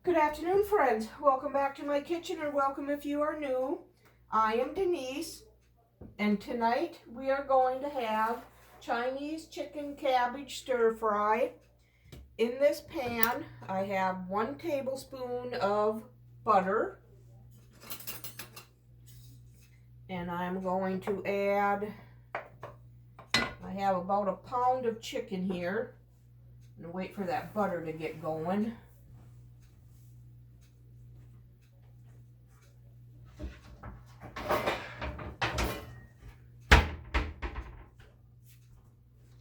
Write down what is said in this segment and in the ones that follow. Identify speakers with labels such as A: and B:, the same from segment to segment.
A: Good afternoon, friends. Welcome back to my kitchen, or welcome if you are new. I am Denise, and tonight we are going to have Chinese chicken cabbage stir fry. In this pan, I have 1 tablespoon of butter, and I'm going to add, I have about a pound of chicken here. I'm going to wait for that butter to get going.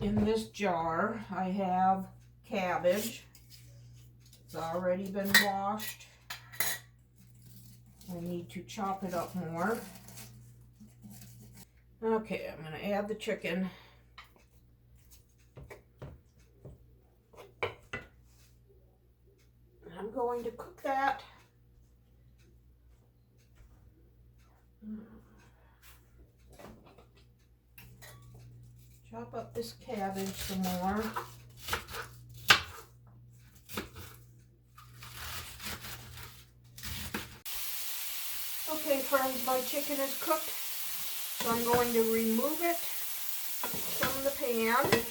A: In this jar, I have cabbage. It's already been washed. I need to chop it up more. Okay, I'm going to add the chicken. I'm going to cook that. Chop up this cabbage some more. Okay, friends, my chicken is cooked, so I'm going to remove it from the pan.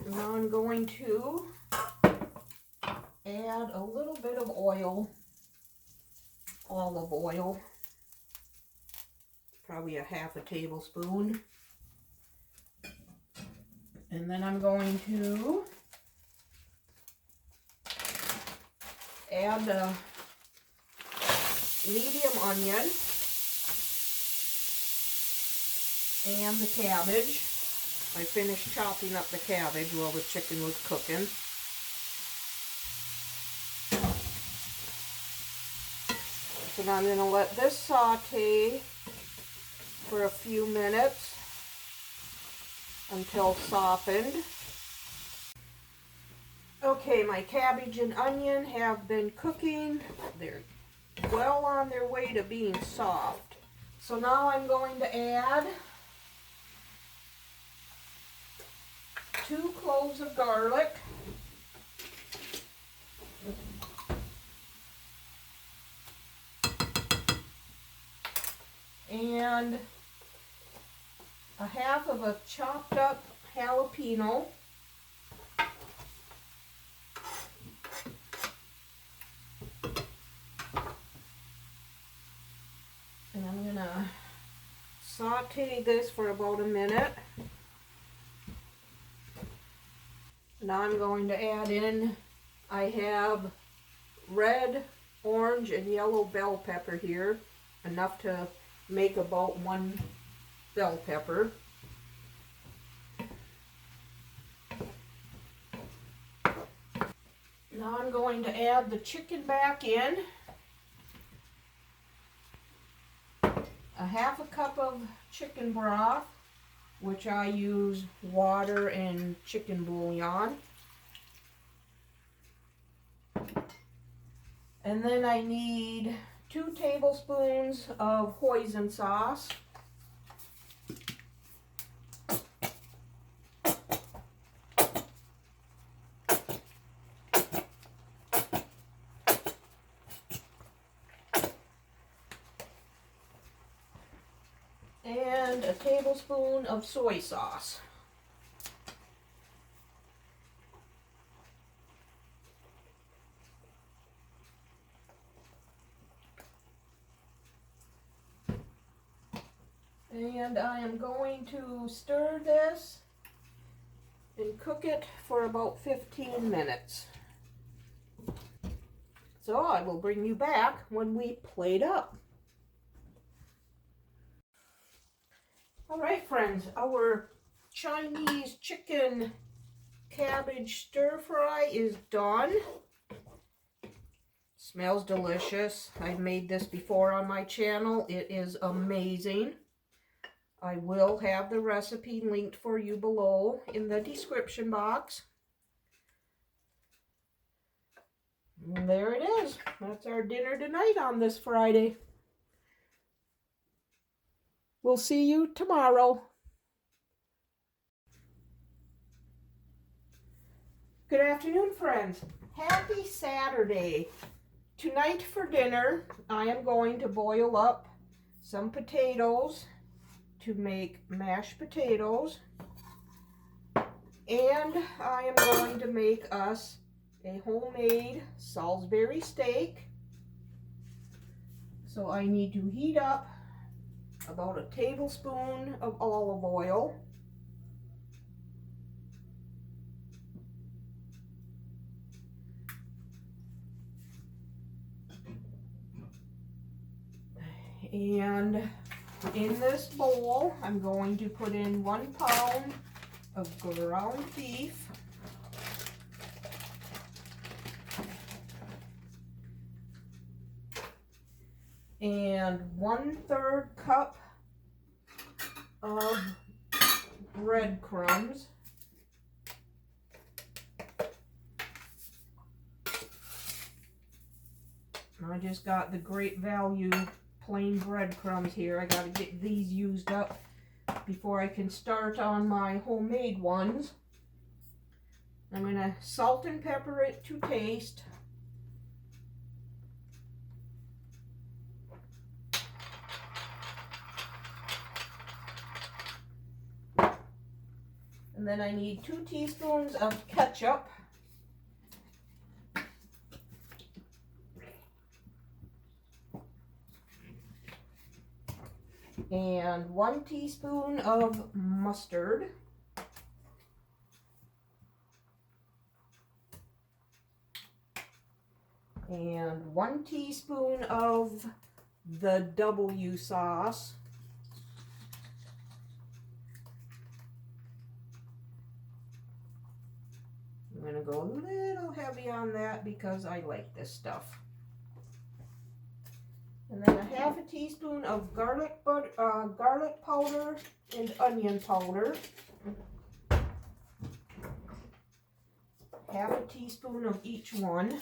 A: Now I'm going to add a little bit of oil, olive oil, probably a half a tablespoon. And then I'm going to add a medium onion and the cabbage. I finished chopping up the cabbage while the chicken was cooking. So now I'm going to let this saute for a few minutes until softened. Okay, my cabbage and onion have been cooking. They're well on their way to being soft. So now I'm going to add 2 cloves of garlic, and a half of a chopped up jalapeno, and I'm gonna saute this for about a minute. Now I'm going to add in, I have red, orange, and yellow bell pepper here, enough to make about 1 bell pepper. Now I'm going to add the chicken back in. A half a cup of chicken broth, which I use water and chicken bouillon. And then I need 2 tablespoons of hoisin sauce. And a tablespoon of soy sauce. And I am going to stir this and cook it for about 15 minutes. So I will bring you back when we plate up. Alright, friends, our Chinese chicken cabbage stir fry is done. Smells delicious. I've made this before on my channel. It is amazing. I will have the recipe linked for you below in the description box. And there it is. That's our dinner tonight on this Friday. We'll see you tomorrow. Good afternoon, friends. Happy Saturday. Tonight for dinner, I am going to boil up some potatoes to make mashed potatoes. And I am going to make us a homemade Salisbury steak. So I need to heat up about a tablespoon of olive oil. And in this bowl, I'm going to put in 1 pound of ground beef. And 1/3 cup of breadcrumbs. I just got the Great Value plain breadcrumbs here. I gotta get these used up before I can start on my homemade ones. I'm gonna salt and pepper it to taste. And then I need 2 teaspoons of ketchup. And 1 teaspoon of mustard. And 1 teaspoon of the W sauce. I'm going to go a little heavy on that because I like this stuff. And then 1/2 teaspoon of garlic powder and onion powder. 1/2 teaspoon of each one.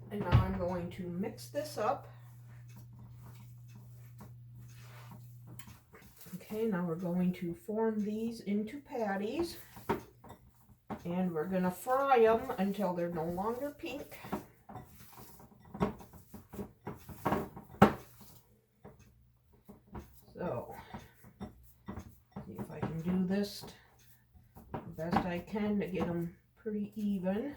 A: And now I'm going to mix this up. Okay, now we're going to form these into patties. And we're going to fry them until they're no longer pink. So, see if I can do this the best I can to get them pretty even.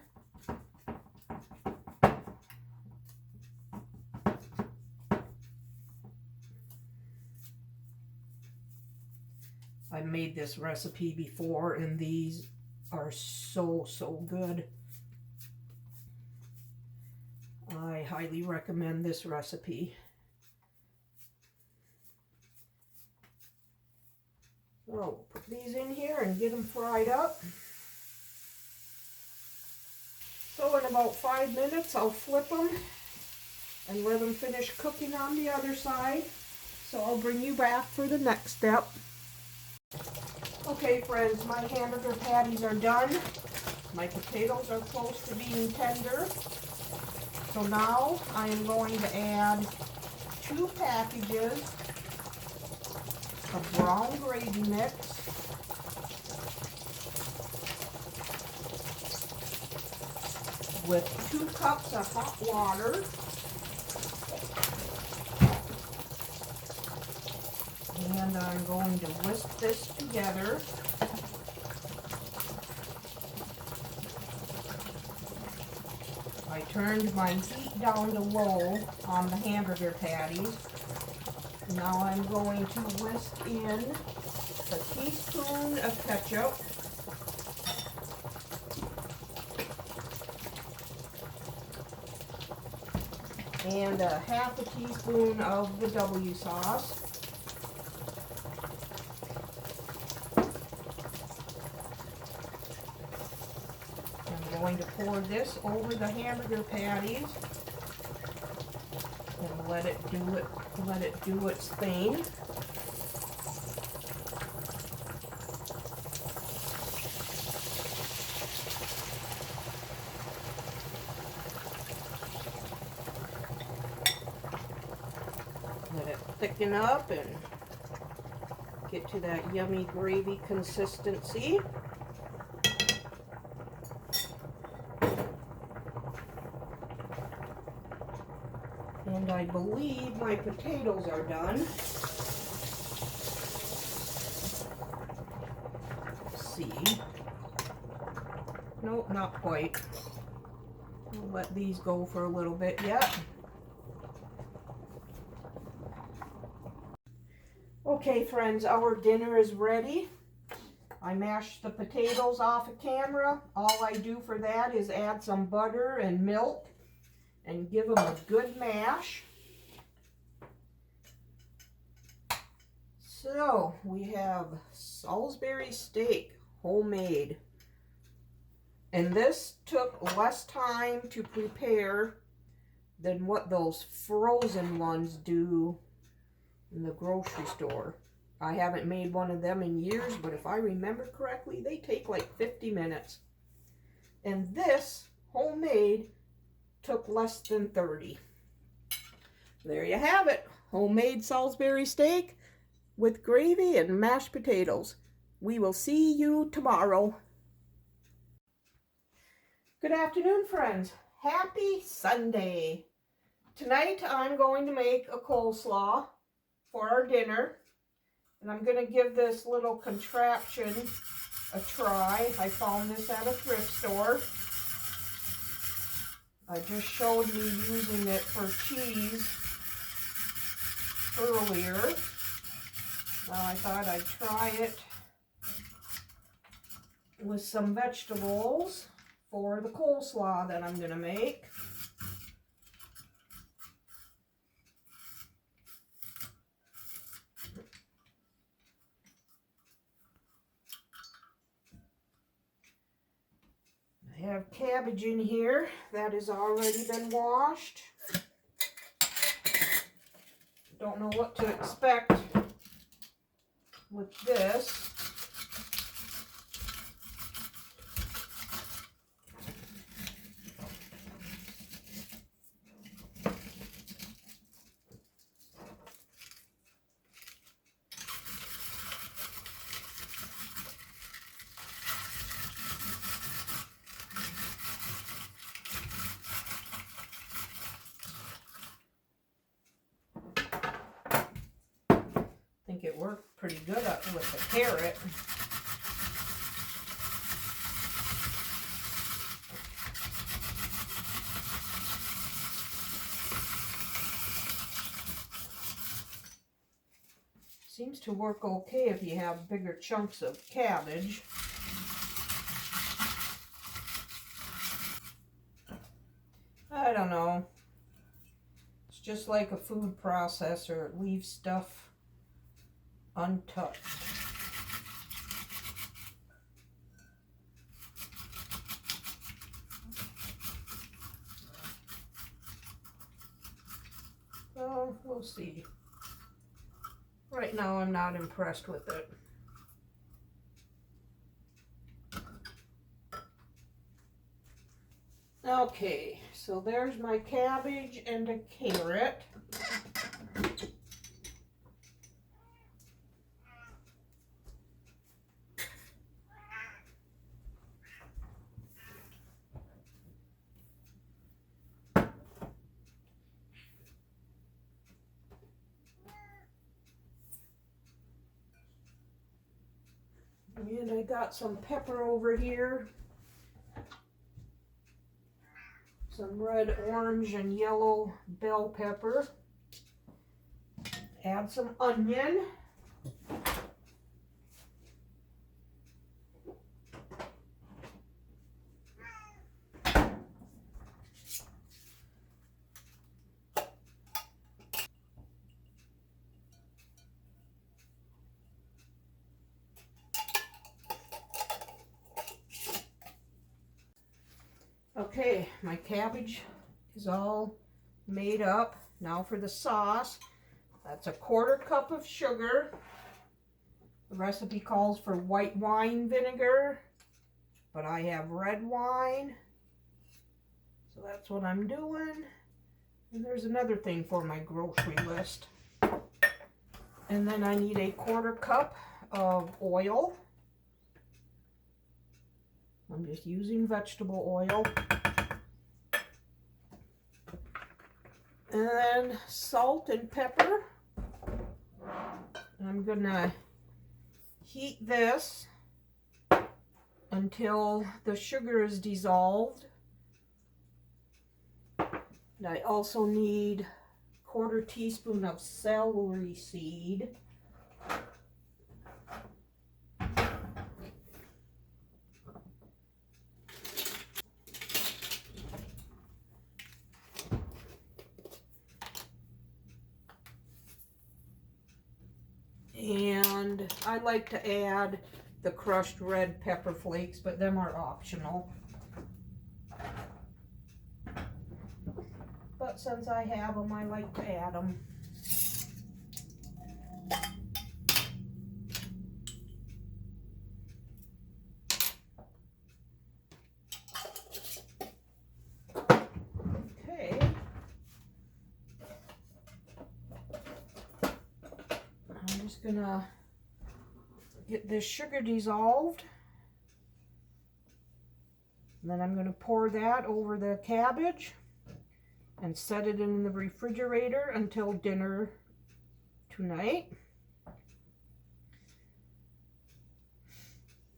A: I made this recipe before and these are so good. I highly recommend this recipe. So put these in here and get them fried up. So in about 5 minutes I'll flip them and let them finish cooking on the other side. So I'll bring you back for the next step. Okay friends, my hamburger patties are done. My potatoes are close to being tender. So now I am going to add 2 packages of brown gravy mix. With 2 cups of hot water. And I'm going to whisk this together. I turned my heat down to low on the hamburger patties. Now I'm going to whisk in a teaspoon of ketchup. And 1/2 teaspoon of the W sauce. going to pour this over the hamburger patties and let it do its thing. Let it thicken up and get to that yummy gravy consistency. And I believe my potatoes are done. Let's see. Nope, not quite. We'll let these go for a little bit yet. Okay, friends, our dinner is ready. I mashed the potatoes off of camera. All I do for that is add some butter and milk and give them a good mash. So we have Salisbury steak, homemade. And this took less time to prepare than what those frozen ones do in the grocery store. I haven't made one of them in years, but if I remember correctly, they take like 50 minutes. And this, homemade, took less than 30. There you have it. Homemade Salisbury steak with gravy and mashed potatoes. We will see you tomorrow. Good afternoon, friends. Happy Sunday. Tonight I'm going to make a coleslaw for our dinner. And I'm going to give this little contraption a try. I found this at a thrift store. I just showed me using it for cheese earlier. Now I thought I'd try it with some vegetables for the coleslaw that I'm going to make. I have cabbage in here that has already been washed. Don't know what to expect with this. I think it worked pretty good up with the carrot. Seems to work okay if you have bigger chunks of cabbage. I don't know. It's just like a food processor. It leaves stuff untouched. So we'll see. Right now I'm not impressed with it. Okay, so there's my cabbage and a carrot. And I got some pepper over here. Some red, orange, and yellow bell pepper. Add some onion. Okay, my cabbage is all made up. Now for the sauce. That's a 1/4 cup of sugar. The recipe calls for white wine vinegar, but I have red wine. So that's what I'm doing. And there's another thing for my grocery list. And then I need a 1/4 cup of oil. I'm just using vegetable oil. And then salt and pepper. I'm gonna heat this until the sugar is dissolved. And I also need 1/4 teaspoon of celery seed. And I like to add the crushed red pepper flakes, but them are optional. But since I have them, I like to add them. Okay. I'm just gonna get this sugar dissolved. And then I'm gonna pour that over the cabbage and set it in the refrigerator until dinner tonight.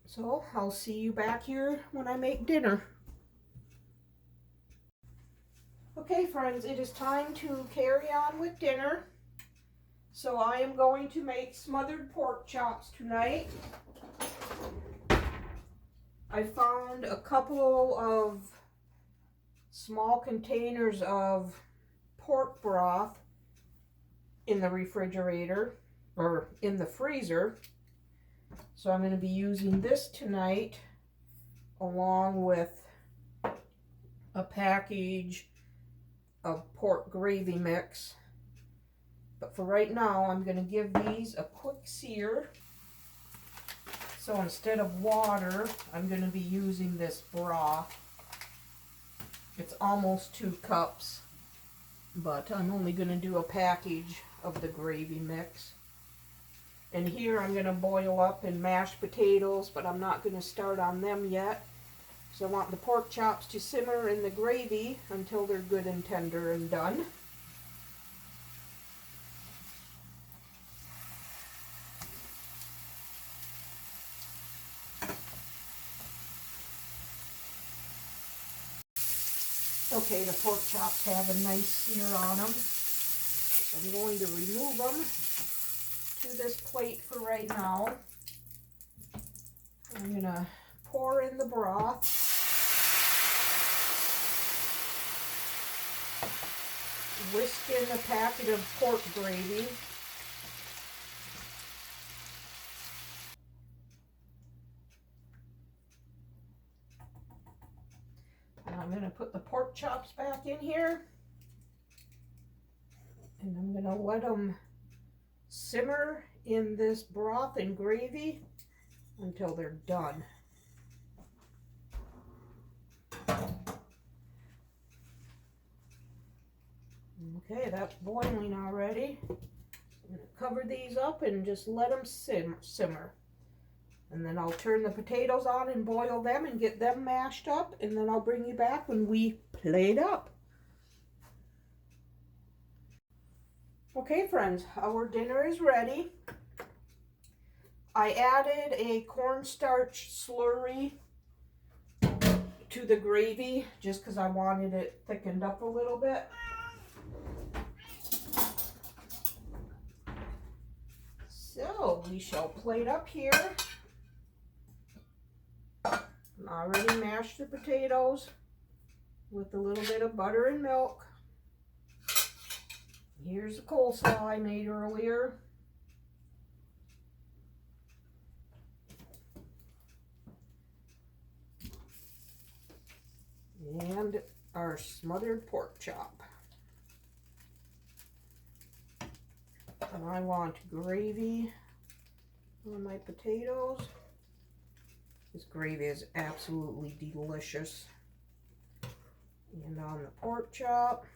A: So I'll see you back here when I make dinner. Okay friends, it is time to carry on with dinner. So I am going to make smothered pork chops tonight. I found a couple of small containers of pork broth in the refrigerator, or in the freezer. So I'm going to be using this tonight along with a package of pork gravy mix. But for right now, I'm going to give these a quick sear. So instead of water, I'm going to be using this broth. It's almost 2 cups, but I'm only going to do a package of the gravy mix. And here I'm going to boil up in mashed potatoes, but I'm not going to start on them yet. So I want the pork chops to simmer in the gravy until they're good and tender and done. Okay, the pork chops have a nice sear on them. So I'm going to remove them to this plate for right now. I'm going to pour in the broth. Whisk in a packet of pork gravy. And I'm going to put the pork chops back in here. And I'm going to let them simmer in this broth and gravy until they're done. Okay, that's boiling already. I'm going to cover these up and just let them simmer. And then I'll turn the potatoes on and boil them and get them mashed up. And then I'll bring you back when we plate up. Okay friends, our dinner is ready. I added a cornstarch slurry to the gravy just because I wanted it thickened up a little bit. So we shall plate up here. I already mashed the potatoes with a little bit of butter and milk. Here's the coleslaw I made earlier. And and our smothered pork chop. And I want gravy on my potatoes. This gravy is absolutely delicious. And on the pork chop.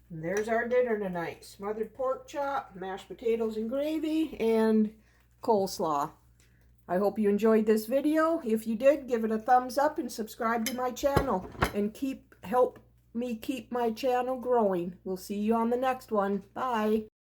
A: And there's our dinner tonight. Smothered pork chop, mashed potatoes and gravy, and coleslaw. I hope you enjoyed this video. If you did, give it a thumbs up and subscribe to my channel. And help me keep my channel growing. We'll see you on the next one. Bye.